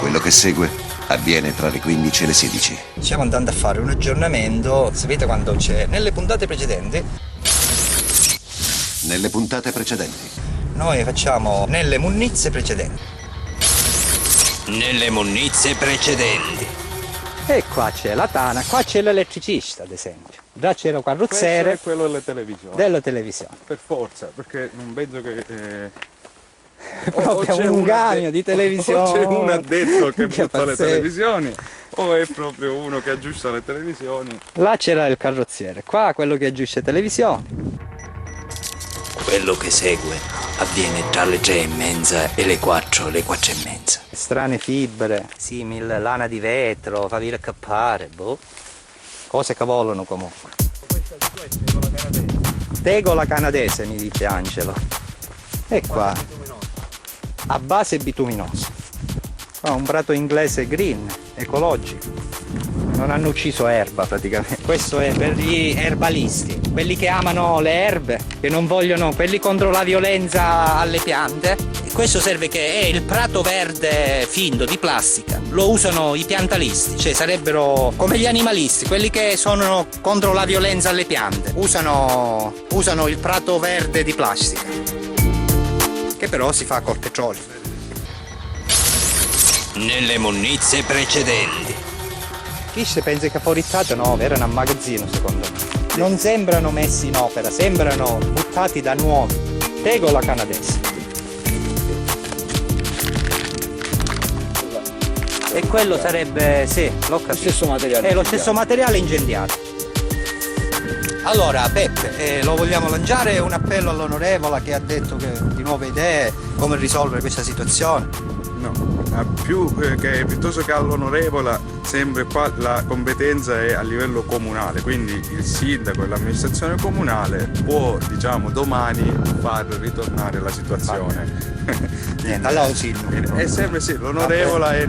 Quello che segue avviene tra le 15 e le 16. Stiamo andando a fare un aggiornamento, sapete quando c'è nelle puntate precedenti? Nelle puntate precedenti. Noi facciamo nelle munnizie precedenti. Nelle munnizie precedenti. E qua c'è la tana, qua c'è l'elettricista ad esempio. Già c'era un carrozziere. Questo è quello delle televisioni. Della televisione. Per forza, perché non penso che... Proprio un camion di televisione. O c'è un addetto che Che butta le pazzesco. televisioni, o è proprio uno che aggiusta le televisioni. Là c'era il carrozziere, qua quello che aggiusta televisioni. Quello che segue avviene tra le 3:30 e le 4:05. Strane fibre, simil lana di vetro, faville cappare, boh. Cose che volano comunque. Tegola canadese mi dice Angelo. E qua, a base bituminosa. Qua un prato inglese green, ecologico. Non hanno ucciso erba praticamente. Questo è per gli erbalisti, quelli che amano le erbe, che non vogliono, quelli contro la violenza alle piante. E questo serve che è il prato verde finto di plastica. Lo usano i piantalisti, cioè sarebbero come gli animalisti, quelli che sono contro la violenza alle piante. Usano il prato verde di plastica, che però si fa col petrolio. Nelle munnizie precedenti. Chi si pensa che fuori stato? No, erano a magazzino secondo me. Non sembrano messi in opera, sembrano buttati da nuovi. Tegola canadese. E quello sarebbe, sì, l'ho capito. Lo stesso materiale. È lo stesso materiale incendiato. Allora, Peppe, lo vogliamo lanciare un appello all'onorevole che ha detto che di nuove idee, come risolvere questa situazione. No, piuttosto che all'onorevole, sempre qua la competenza è a livello comunale, quindi il sindaco e l'amministrazione comunale può, diciamo, domani far ritornare la situazione. Niente, allora sì. È sempre sì, l'onorevole è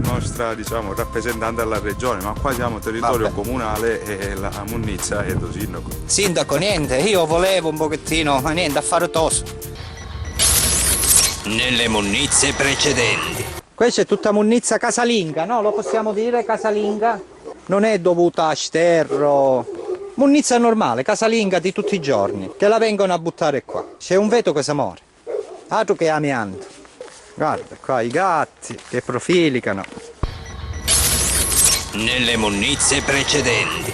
nostra, diciamo, rappresentante alla regione, ma qua siamo territorio comunale e la munnizia è do sindaco. Sindaco, niente, io volevo un pochettino, ma niente, a fare tosto. Nelle munnizie precedenti. Questa è tutta munnizia casalinga, no? Lo possiamo dire casalinga? Non è dovuta a sterro. Munnizia normale, casalinga di tutti i giorni. Te la vengono a buttare qua. C'è un veto che si muore. Altro che amianto. Guarda qua i gatti che profilicano. Nelle munnizie precedenti.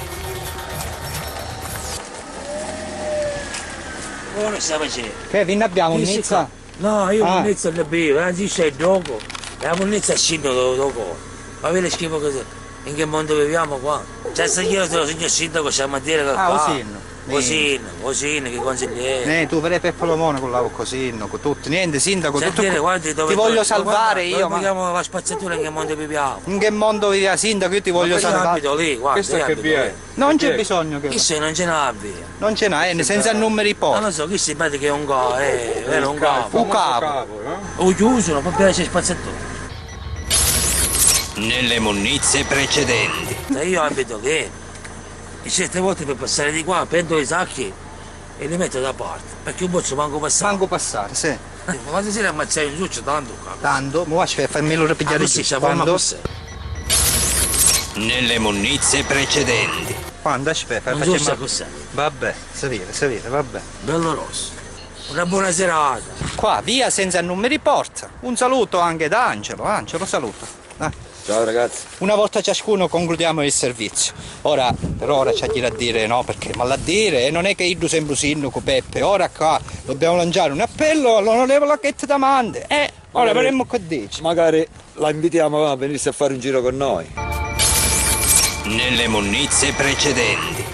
Buono sta facendo. Kevin, abbiamo munnizia? No, io munnizia le bevo, anzi c'è dopo. La munnizia scende dopo. Ma vedi schifo così. In che mondo viviamo qua? Cioè se io te lo signor sindaco siamo a dire che Osinno, che consigliere. Tu per Peppolomone con la Cosino, con tutti, niente sindaco, tutto Dire, guardi, ti voglio salvare io. Ma vediamo la spazzatura in che mondo viviamo. In che mondo viviamo sindaco, io ti voglio salvare. Abito lì, guarda. Questo è che vi è? Non c'è bisogno che... Chi sei, non ce n'ha via. Non ce n'è, senza numeri Non pochi. lo so, chi si vede che è un capo, è un capo. Un capo. O chiuso, non può piacere spazzatura. Nelle munnizie precedenti. Io abito lì. E certe volte per passare di qua prendo i sacchi e li metto da parte. Perché un posso manco passare. Manco passare, sì. Ma se si ammazzare in giù tanto capo. Tanto, ma fammelo ripigliare giù. Quando? Nelle munnizie precedenti. Quando? Aspetta, Non so se cos'è. Vabbè, si vede, vabbè. Bello rosso. Una buona serata. Qua, via senza numeri porta. Un saluto anche da Angelo. Angelo, saluto. Ciao ragazzi. Una volta ciascuno concludiamo il servizio. Ora, per ora c'è da dire no, perché ma a dire non è che io sembro sindaco Peppe. Ora qua dobbiamo lanciare un appello all'onorevole che ti domande. Ora vedremo che dice. Magari la invitiamo a venirsi a fare un giro con noi. Nelle munnizie precedenti.